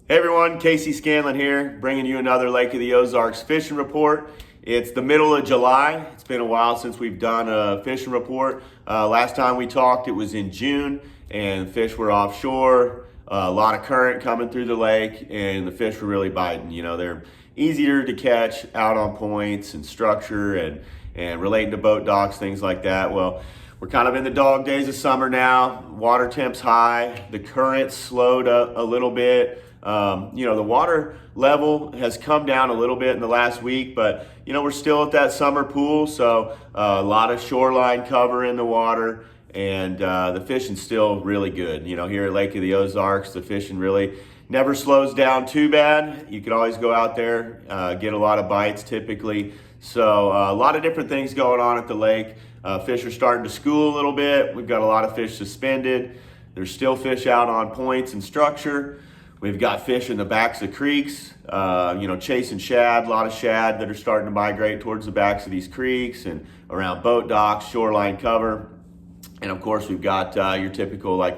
Hey everyone, Casey Scanlon here, bringing you another Lake of the Ozarks fishing report. It's the middle of July. It's been a while since we've done a fishing report. Last time we talked, it was in June, and fish were offshore. A lot of current coming through the lake, and the fish were really biting. You know, they're easier to catch out on points and structure and relating to boat docks, things like that. Well, we're kind of in the dog days of summer now. Water temp's high. The current's slowed up a little bit. The water level has come down a little bit in the last week, but we're still at that summer pool, so a lot of shoreline cover in the water, and the fishing's still really good. Here at Lake of the Ozarks, the fishing really never slows down too bad. You can always go out there, get a lot of bites typically. So a lot of different things going on at the lake. Fish are starting to school a little bit. We've got a lot of fish suspended. There's still fish out on points and structure. We've got fish in the backs of creeks, chasing shad, a lot of shad that are starting to migrate towards the backs of these creeks and around boat docks, shoreline cover. And of course, we've got your typical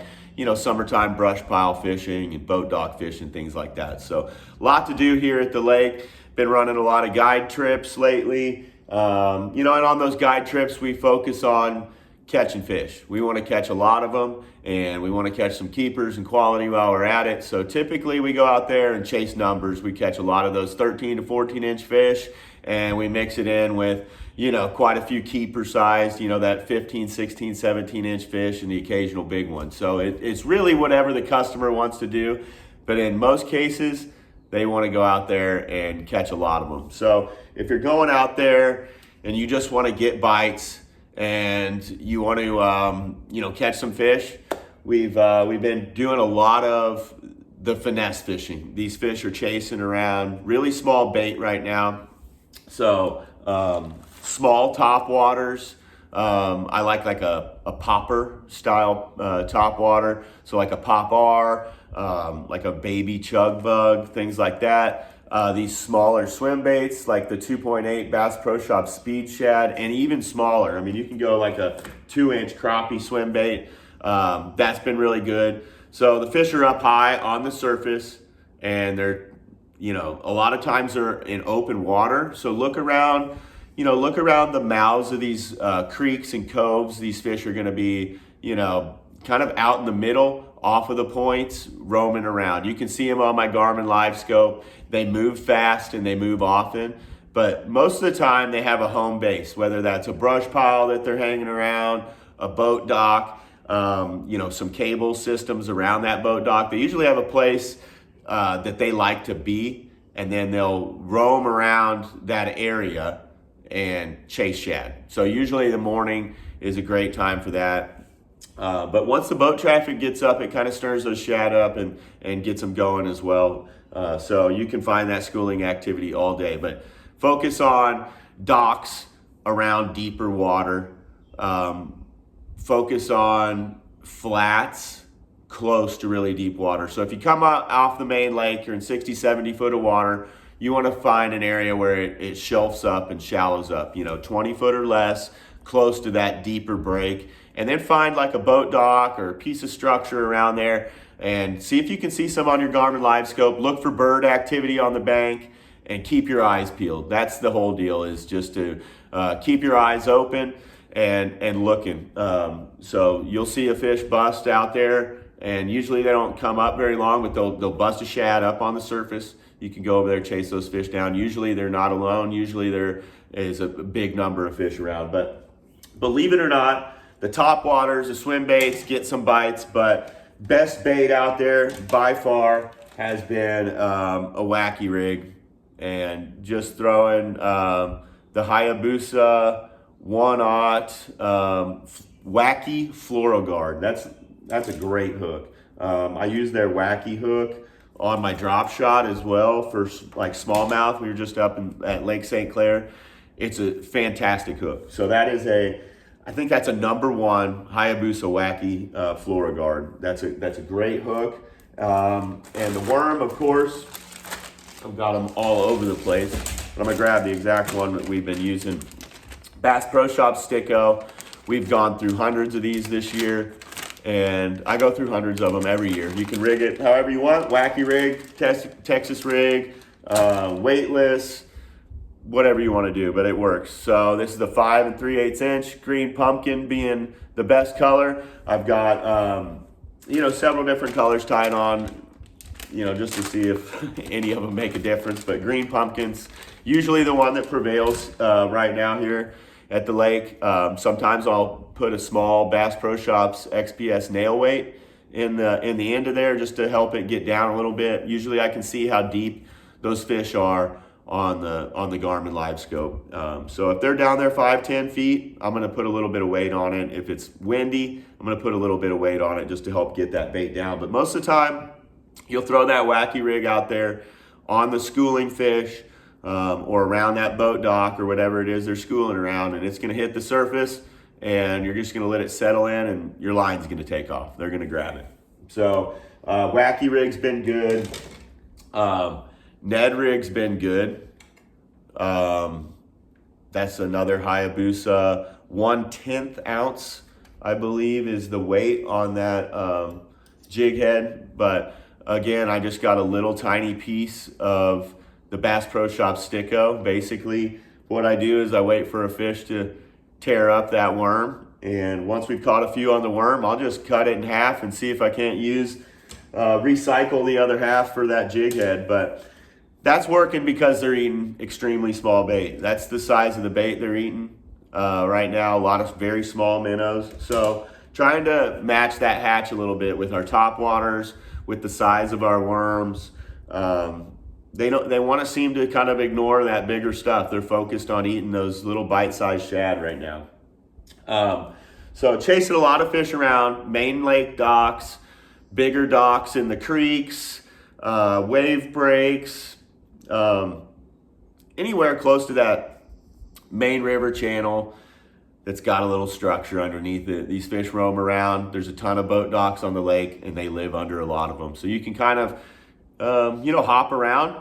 summertime brush pile fishing and boat dock fishing, things like that. So a lot to do here at the lake. Been running a lot of guide trips lately. And on those guide trips, we focus on catching fish. We want to catch a lot of them, and we want to catch some keepers and quality while we're at it. So typically we go out there and chase numbers. We catch a lot of those 13 to 14 inch fish, and we mix it in with quite a few keeper sized, that 15, 16, 17 inch fish and the occasional big one. So it's really whatever the customer wants to do, but in most cases they want to go out there and catch a lot of them. So if you're going out there and you just want to get bites and you want to catch some fish, we've been doing a lot of the finesse fishing. These fish are chasing around really small bait right now. So small top waters. I like a popper style top water. So like a pop R, like a baby chug bug, things like that. These smaller swim baits like the 2.8 Bass Pro Shop Speed Shad, and even smaller. I mean, you can go like a 2-inch crappie swim bait. That's been really good. So the fish are up high on the surface, and they're, a lot of times they're in open water. So look around the mouths of these creeks and coves. These fish are going to be, kind of out in the middle, off of the points, roaming around. You can see them on my Garmin Live Scope. They move fast and they move often, but most of the time they have a home base, whether that's a brush pile that they're hanging around, a boat dock, some cable systems around that boat dock. They usually have a place that they like to be, and then they'll roam around that area and chase shad. So usually the morning is a great time for that. But once the boat traffic gets up, it kind of stirs those shad up and gets them going as well. So you can find that schooling activity all day, but focus on docks around deeper water. Focus on flats close to really deep water. So if you come out off the main lake, you're in 60, 70 foot of water, you want to find an area where it shelves up and shallows up, 20 foot or less, close to that deeper break. And then find like a boat dock or a piece of structure around there and see if you can see some on your Garmin Live Scope. Look for bird activity on the bank and keep your eyes peeled. That's the whole deal, is just to keep your eyes open and looking. So you'll see a fish bust out there, and usually they don't come up very long, but they'll bust a shad up on the surface. You can go over there, chase those fish down. Usually they're not alone. Usually there is a big number of fish around. But believe it or not, the top waters, the swim baits get some bites, but best bait out there by far has been a wacky rig, and just throwing the Hayabusa 1/0 wacky fluoroguard. That's a great hook. I use their wacky hook on my drop shot as well for like smallmouth. We were just up at Lake St. Clair. It's a fantastic hook. So that is I think that's a #1 Hayabusa wacky fluoroguard. That's a great hook. And the worm, of course, I've got them all over the place, but I'm gonna grab the exact one that we've been using. Bass Pro Shop Sticko. We've gone through hundreds of these this year, And I go through hundreds of them every year. You can rig it however you want, wacky rig, Texas rig, weightless, whatever you want to do, but it works. So this is the 5 3/8 inch, green pumpkin being the best color. I've got, several different colors tied on, just to see if any of them make a difference. But green pumpkin's usually the one that prevails right now here at the lake. Sometimes I'll put a small Bass Pro Shops XPS nail weight in the end of there just to help it get down a little bit. Usually I can see how deep those fish are on the Garmin Live Scope. So if they're down there 5-10 feet, I'm gonna put a little bit of weight on it. If it's windy, I'm gonna put a little bit of weight on it just to help get that bait down. But most of the time, you'll throw that wacky rig out there on the schooling fish or around that boat dock or whatever it is they're schooling around, and it's gonna hit the surface and you're just gonna let it settle in and your line's gonna take off. They're gonna grab it. So wacky rig's been good. Ned rig's been good. That's another Hayabusa. 1/10 ounce, I believe, is the weight on that jig head. But again, I just got a little tiny piece of the Bass Pro Shop Sticko. Basically, what I do is I wait for a fish to tear up that worm. And once we've caught a few on the worm, I'll just cut it in half and see if I can't recycle the other half for that jig head. But that's working because they're eating extremely small bait. That's the size of the bait they're eating right now. A lot of very small minnows. So trying to match that hatch a little bit with our top waters, with the size of our worms. They want to seem to kind of ignore that bigger stuff. They're focused on eating those little bite-sized shad right now. So chasing a lot of fish around main lake docks, bigger docks in the creeks, wave breaks, anywhere close to that main river channel that's got a little structure underneath it. These fish roam around. There's a ton of boat docks on the lake and they live under a lot of them. So you can kind of, hop around.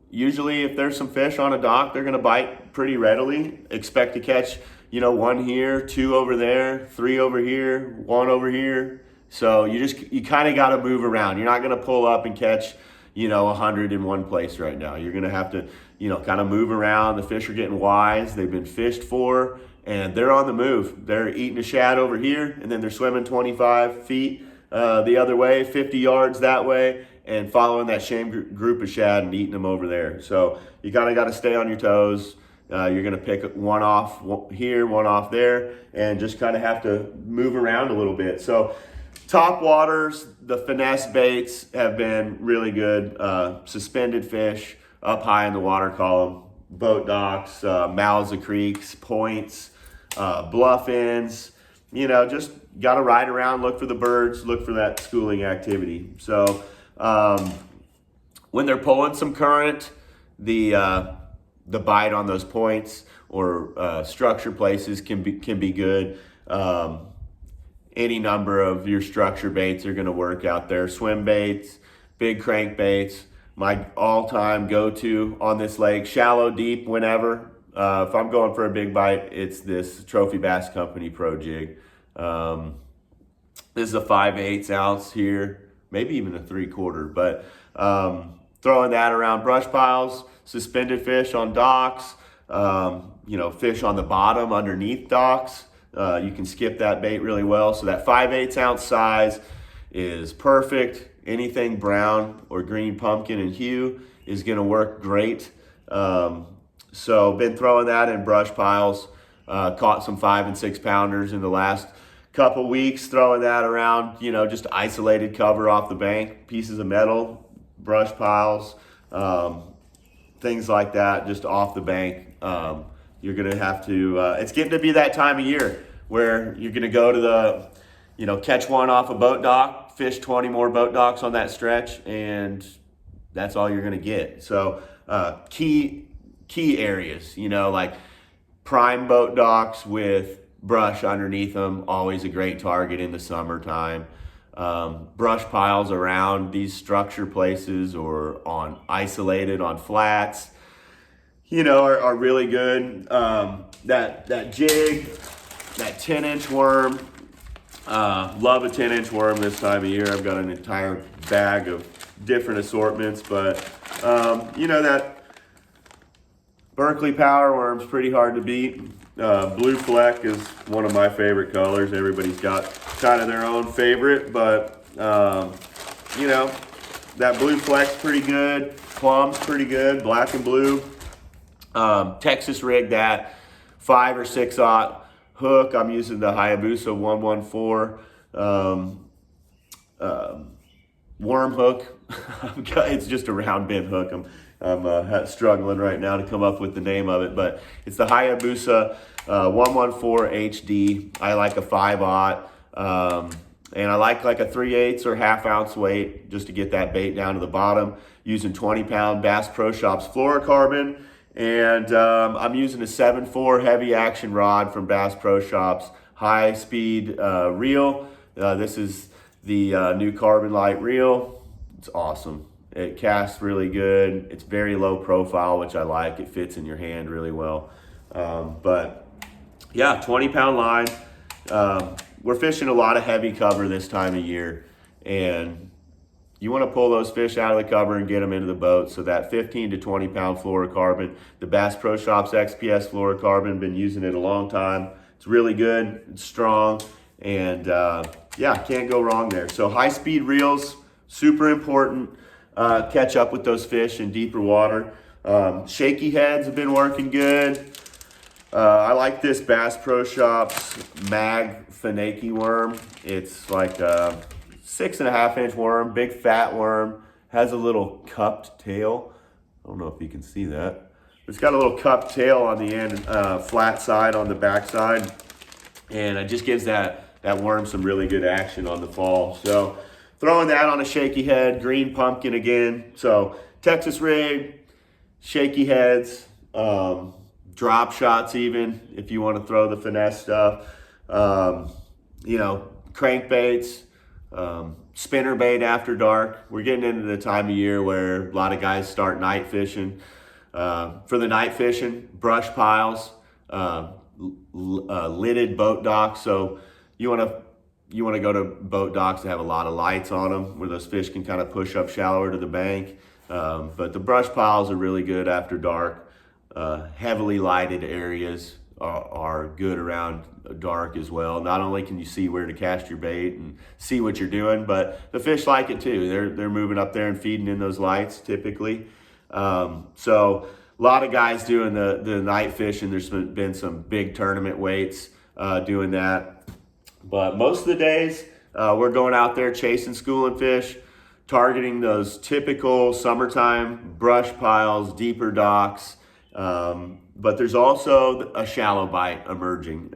Usually if there's some fish on a dock, they're gonna bite pretty readily. Expect to catch, one here, 2 over there, 3 over here, 1 over here. So you kind of got to move around. You're not gonna pull up and catch 100 in one place right now. You're gonna have to, kind of move around. The fish are getting wise. They've been fished for, and they're on the move. They're eating a shad over here, and then they're swimming 25 feet the other way, 50 yards that way, and following that same group of shad and eating them over there. So you kind of got to stay on your toes. You're gonna pick one off here, one off there, and just kind of have to move around a little bit. So top waters, the finesse baits have been really good. Suspended fish up high in the water column, boat docks, mouths of creeks, points, bluff ends. Just got to ride around, look for the birds, look for that schooling activity. So when they're pulling some current, the bite on those points or structure places can be good. Any number of your structure baits are going to work out there. Swim baits, big crank baits. My all-time go-to on this lake, shallow, deep, whenever. If I'm going for a big bite, it's this Trophy Bass Company Pro Jig. This is a 5/8 ounce here, maybe even a 3/4. But throwing that around brush piles, suspended fish on docks, fish on the bottom underneath docks. You can skip that bait really well. So that 5/8 ounce size is perfect. Anything brown or green pumpkin and hue is gonna work great. So been throwing that in brush piles. Caught some 5 and 6 pounders in the last couple weeks, throwing that around, just isolated cover off the bank, pieces of metal, brush piles, things like that, just off the bank. You're gonna have to, it's getting to be that time of year where you're gonna go to the, catch one off a boat dock, fish 20 more boat docks on that stretch, and that's all you're gonna get. So key areas, like prime boat docks with brush underneath them, always a great target in the summertime. Brush piles around these structure places or isolated on flats, are really good. That jig, that 10-inch worm, Love a 10-inch worm this time of year. I've got an entire bag of different assortments, but that Berkeley Power Worm's pretty hard to beat. Blue Fleck is one of my favorite colors. Everybody's got kind of their own favorite, but that Blue Fleck's pretty good. Plum's pretty good, black and blue. Texas rigged that 5 or 6/0 hook. I'm using the Hayabusa 114 worm hook. It's just a round bent hook. I'm struggling right now to come up with the name of it, but it's the Hayabusa 114 HD. I like a 5/0, and I like a 3/8 or ½ ounce weight just to get that bait down to the bottom. Using 20-pound Bass Pro Shops fluorocarbon, and I'm using a 7.4 heavy action rod from Bass Pro Shops high speed reel. This is the new Carbon Light reel. It's awesome. It casts really good. It's very low profile, which I like. It fits in your hand really well. But yeah, 20-pound line. We're fishing a lot of heavy cover this time of year, and you want to pull those fish out of the cover and get them into the boat. So that 15 to 20-pound fluorocarbon, the Bass Pro Shops XPS fluorocarbon, been using it a long time. It's really good, it's strong, and can't go wrong there. So high-speed reels, super important. Catch up with those fish in deeper water. Shaky heads have been working good. I like this Bass Pro Shops Mag Finake worm. It's like a 6.5-inch worm, big fat worm, has a little cupped tail. I don't know if you can see that. It's got a little cupped tail on the end, flat side on the back side, and it just gives that worm some really good action on the fall. So throwing that on a shaky head, green pumpkin again. So Texas rig, shaky heads, drop shots even, if you want to throw the finesse stuff. Crankbaits, spinner bait after dark. We're getting into the time of year where a lot of guys start night fishing. For the night fishing, brush piles, lidded boat docks. So you want to go to boat docks that have a lot of lights on them, where those fish can kind of push up shallower to the bank. But the brush piles are really good after dark. Heavily lighted areas are good around dark as well. Not only can you see where to cast your bait and see what you're doing, but the fish like it too. They're moving up there and feeding in those lights typically. So a lot of guys doing the night fishing. There's been some big tournament weights doing that. But most of the days, we're going out there chasing schooling fish, targeting those typical summertime brush piles, deeper docks. But there's also a shallow bite emerging.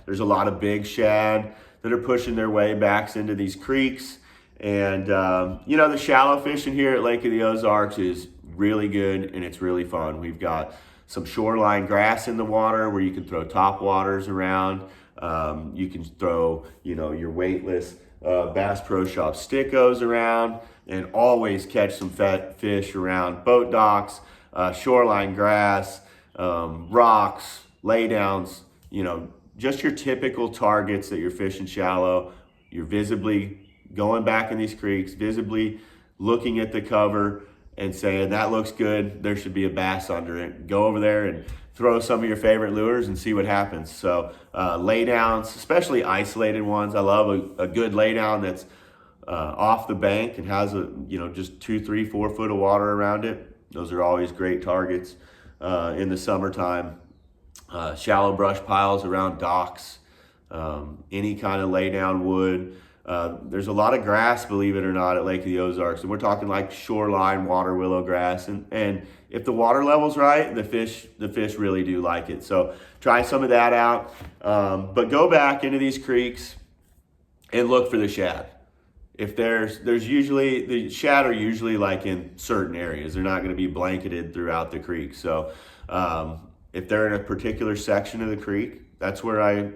There's a lot of big shad that are pushing their way back into these creeks. And, the shallow fishing here at Lake of the Ozarks is really good, and it's really fun. We've got some shoreline grass in the water where you can throw top waters around. You can throw, your weightless Bass Pro Shop stickos around, and always catch some fat fish around boat docks, shoreline grass, rocks, laydowns, just your typical targets that you're fishing shallow. You're visibly going back in these creeks, visibly looking at the cover and saying, that looks good, there should be a bass under it. Go over there and throw some of your favorite lures and see what happens. So laydowns, especially isolated ones. I love a good laydown that's off the bank and has just 2, 3, 4 foot of water around it. Those are always great targets in the summertime. Shallow brush piles around docks, any kind of laydown wood. There's a lot of grass, believe it or not, at Lake of the Ozarks. And we're talking like shoreline water willow grass. And if the water level's right, the fish really do like it. So try some of that out. But go back into these creeks and look for the shad. If there's usually, the shad are usually like in certain areas. They're not going to be blanketed throughout the creek. So if they're in a particular section of the creek, that's where I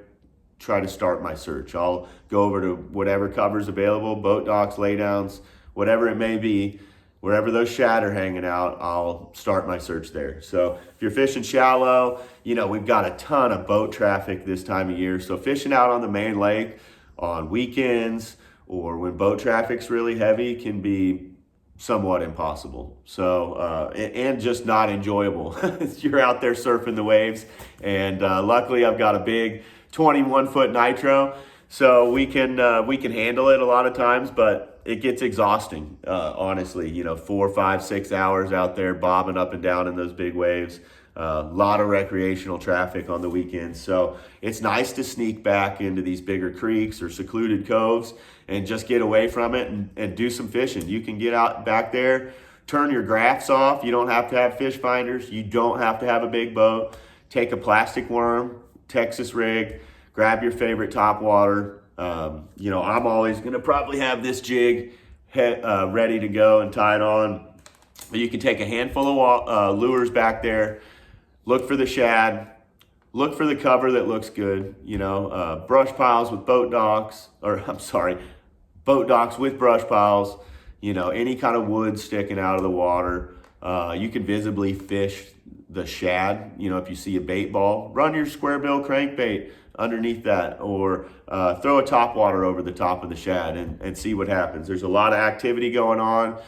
try to start my search. I'll go over to whatever cover's available, boat docks, laydowns, whatever it may be. Wherever those shad are hanging out, I'll start my search there. So if you're fishing shallow, we've got a ton of boat traffic this time of year. So fishing out on the main lake, on weekends or when boat traffic's really heavy can be somewhat impossible. So, and just not enjoyable. You're out there surfing the waves, and luckily I've got a big 21-foot nitro, so we can handle it a lot of times, but it gets exhausting, honestly. 4, 5, 6 hours out there bobbing up and down in those big waves. A lot of recreational traffic on the weekends, so it's nice to sneak back into these bigger creeks or secluded coves and just get away from it and do some fishing. You can get out back there, turn your graphs off. You don't have to have fish finders. You don't have to have a big boat. Take a plastic worm, Texas rig, grab your favorite topwater. I'm always gonna probably have this jig ready to go and tied on. You can take a handful of lures back there. Look for the shad, look for the cover that looks good, brush piles with boat docks, boat docks with brush piles, any kind of wood sticking out of the water. You can visibly fish the shad, if you see a bait ball, run your square bill crankbait underneath that, or throw a topwater over the top of the shad and see what happens. There's a lot of activity going on.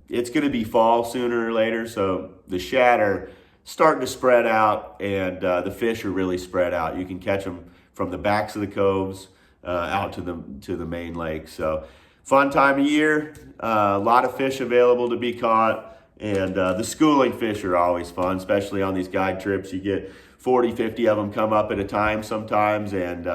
It's gonna be fall sooner or later, so the shad are starting to spread out, and the fish are really spread out. You can catch them from the backs of the coves out to the main lake. So fun time of year, a lot of fish available to be caught, and the schooling fish are always fun, especially on these guide trips. You get 40, 50 of them come up at a time sometimes, and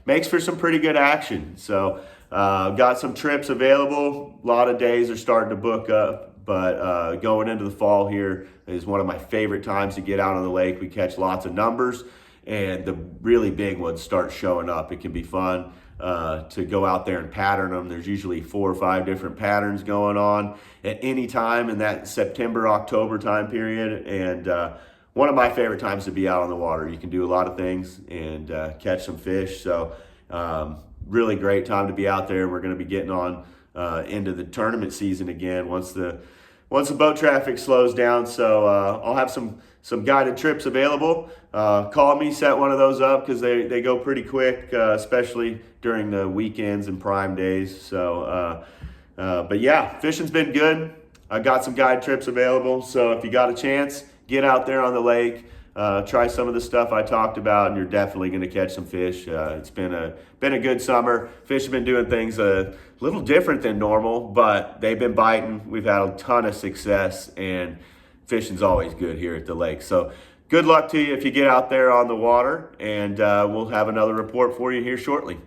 makes for some pretty good action. So got some trips available. A lot of days are starting to book up. But going into the fall here is one of my favorite times to get out on the lake. We catch lots of numbers, and the really big ones start showing up. It can be fun to go out there and pattern them. There's usually 4 or 5 different patterns going on at any time in that September, October time period. And one of my favorite times to be out on the water. You can do a lot of things and catch some fish. So really great time to be out there. We're going to be getting on into the tournament season again once the boat traffic slows down. So I'll have some guided trips available. Call me, set one of those up, because they go pretty quick, especially during the weekends and prime days. So, but yeah, fishing's been good. I got some guide trips available. So if you got a chance, get out there on the lake. Try some of the stuff I talked about, and you're definitely going to catch some fish. It's been a good summer. Fish have been doing things a little different than normal, but they've been biting. We've had a ton of success, and fishing's always good here at the lake. So good luck to you if you get out there on the water, and we'll have another report for you here shortly.